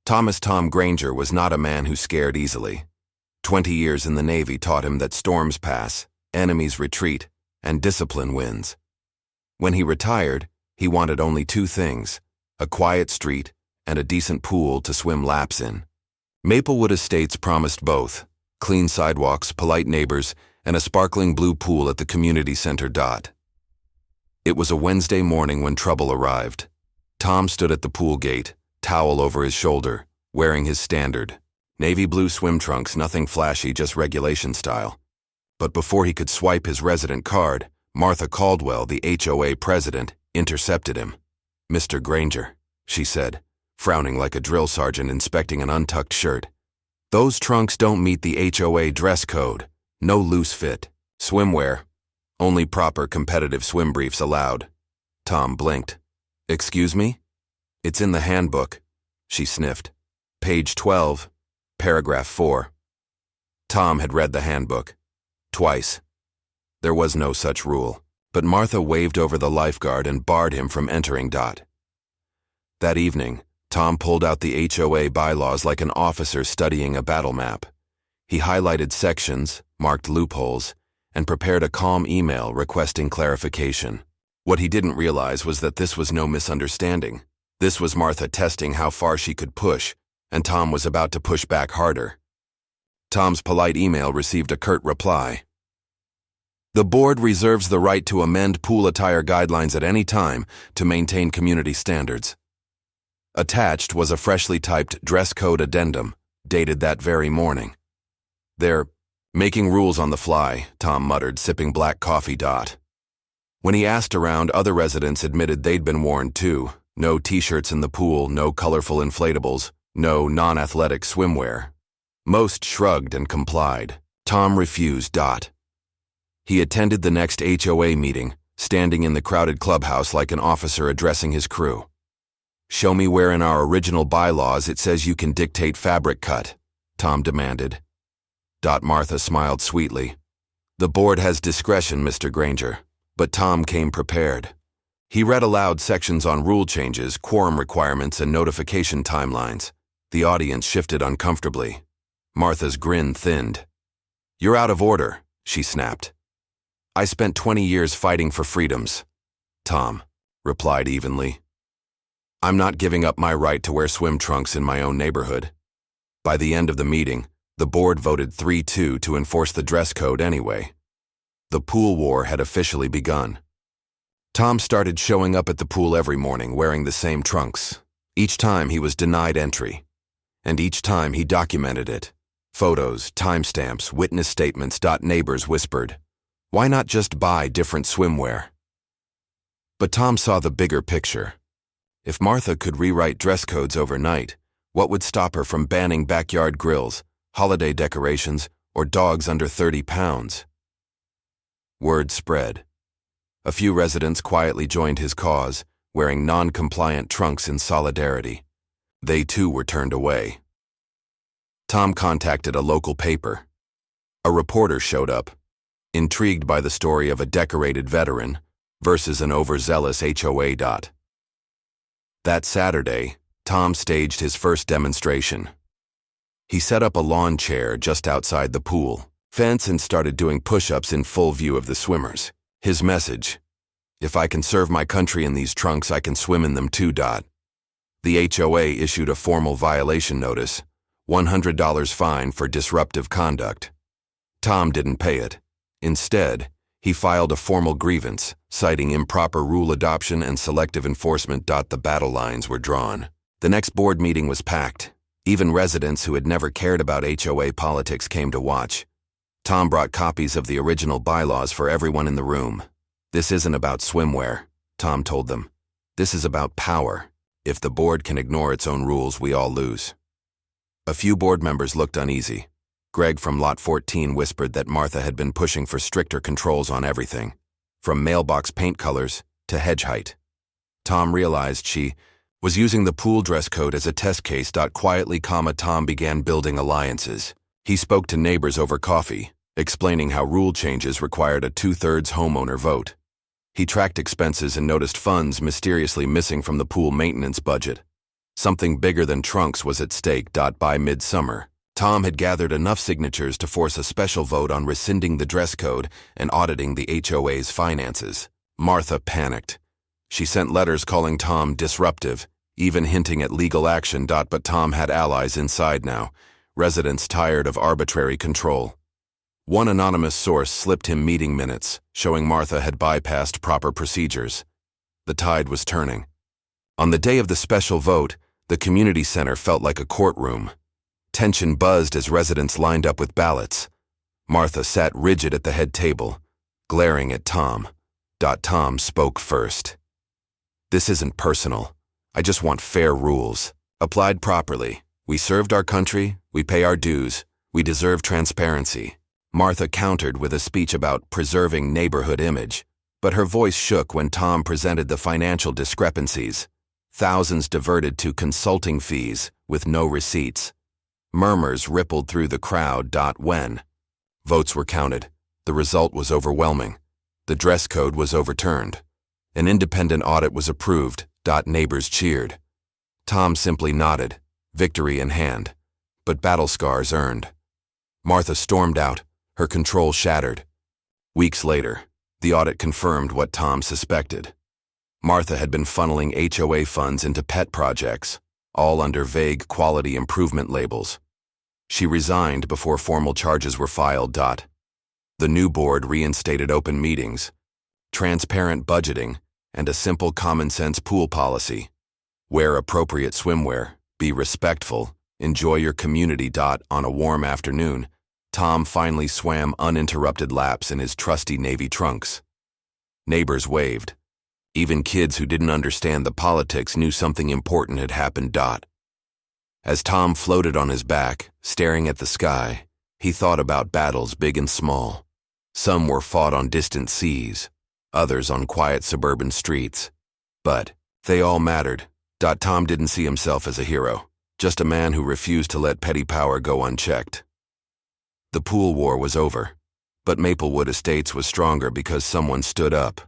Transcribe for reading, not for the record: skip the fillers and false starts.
Tom Granger was not a man who scared easily. 20 years in the Navy taught him that storms pass, enemies retreat, and discipline wins. When he retired, he wanted only two things: a quiet street and a decent pool to swim laps in. Maplewood Estates promised both: clean sidewalks, polite neighbors, and a sparkling blue pool at the community center. It was a Wednesday morning when trouble arrived. Tom stood at the pool gate, towel over his shoulder, wearing his standard navy blue swim trunks, nothing flashy, just regulation style. But before he could swipe his resident card, Martha Caldwell, the HOA president, intercepted him. "Mr. Granger," she said, frowning like a drill sergeant inspecting an untucked shirt. "Those trunks don't meet the HOA dress code. No loose fit. Swimwear. Only proper competitive swim briefs allowed." Tom blinked. "Excuse me?" "It's in the handbook," she sniffed. "Page 12, paragraph 4. Tom had read the handbook. Twice. There was no such rule, but Martha waved over the lifeguard and barred him from entering. That evening, Tom pulled out the HOA bylaws like an officer studying a battle map. He highlighted sections, marked loopholes, and prepared a calm email requesting clarification. What he didn't realize was that this was no misunderstanding. This was Martha testing how far she could push, and Tom was about to push back harder. Tom's polite email received a curt reply. "The board reserves the right to amend pool attire guidelines at any time to maintain community standards." Attached was a freshly typed dress code addendum, dated that very morning. "They're making rules on the fly," Tom muttered, sipping black coffee. When he asked around, other residents admitted they'd been warned too. No t-shirts in the pool, no colorful inflatables, no non-athletic swimwear. Most shrugged and complied. Tom refused. He attended the next HOA meeting, standing in the crowded clubhouse like an officer addressing his crew. "Show me where in our original bylaws it says you can dictate fabric cut," Tom demanded. Martha smiled sweetly. "The board has discretion, Mr. Granger." But Tom came prepared. He read aloud sections on rule changes, quorum requirements, and notification timelines. The audience shifted uncomfortably. Martha's grin thinned. "You're out of order," she snapped. "I spent 20 years fighting for freedoms," Tom replied evenly. "I'm not giving up my right to wear swim trunks in my own neighborhood." By the end of the meeting, the board voted 3-2 to enforce the dress code anyway. The pool war had officially begun. Tom started showing up at the pool every morning wearing the same trunks. Each time he was denied entry. And each time he documented it. Photos, timestamps, witness statements. Neighbors whispered, "Why not just buy different swimwear?" But Tom saw the bigger picture. If Martha could rewrite dress codes overnight, what would stop her from banning backyard grills, holiday decorations, or dogs under 30 pounds? Word spread. A few residents quietly joined his cause, wearing non-compliant trunks in solidarity. They too were turned away. Tom contacted a local paper. A reporter showed up, intrigued by the story of a decorated veteran versus an overzealous HOA. That Saturday, Tom staged his first demonstration. He set up a lawn chair just outside the pool fence and started doing push-ups in full view of the swimmers. His message: "If I can serve my country in these trunks, I can swim in them too." The HOA issued a formal violation notice, $100 fine for disruptive conduct. Tom didn't pay it. Instead, he filed a formal grievance, citing improper rule adoption and selective enforcement. The battle lines were drawn. The next board meeting was packed. Even residents who had never cared about HOA politics came to watch. Tom brought copies of the original bylaws for everyone in the room. "This isn't about swimwear," Tom told them. "This is about power. If the board can ignore its own rules, we all lose." A few board members looked uneasy. Greg from Lot 14 whispered that Martha had been pushing for stricter controls on everything, from mailbox paint colors to hedge height. Tom realized she was using the pool dress code as a test case. Quietly, Tom began building alliances. He spoke to neighbors over coffee, explaining how rule changes required a 2/3 homeowner vote. He tracked expenses and noticed funds mysteriously missing from the pool maintenance budget. Something bigger than trunks was at stake. By midsummer, Tom had gathered enough signatures to force a special vote on rescinding the dress code and auditing the HOA's finances. Martha panicked. She sent letters calling Tom disruptive, even hinting at legal action. But Tom had allies inside now, residents tired of arbitrary control. One anonymous source slipped him meeting minutes, showing Martha had bypassed proper procedures. The tide was turning. On the day of the special vote, the community center felt like a courtroom. Tension buzzed as residents lined up with ballots. Martha sat rigid at the head table, glaring at Tom. Tom spoke first. "This isn't personal. I just want fair rules, applied properly. We served our country, we pay our dues, we deserve transparency." Martha countered with a speech about preserving neighborhood image, but her voice shook when Tom presented the financial discrepancies. Thousands diverted to consulting fees with no receipts. Murmurs rippled through the crowd. When votes were counted, the result was overwhelming. The dress code was overturned. An independent audit was approved. Neighbors cheered. Tom simply nodded, victory in hand, but battle scars earned. Martha stormed out, her control shattered. Weeks later, the audit confirmed what Tom suspected. Martha had been funneling HOA funds into pet projects, all under vague quality improvement labels. She resigned before formal charges were filed. The new board reinstated open meetings, transparent budgeting, and a simple common-sense pool policy. Wear appropriate swimwear, be respectful, enjoy your community. On a warm afternoon, Tom finally swam uninterrupted laps in his trusty navy trunks. Neighbors waved. Even kids who didn't understand the politics knew something important had happened. As Tom floated on his back, staring at the sky, he thought about battles big and small. Some were fought on distant seas, others on quiet suburban streets. But they all mattered. Tom didn't see himself as a hero, just a man who refused to let petty power go unchecked. The pool war was over, but Maplewood Estates was stronger because someone stood up.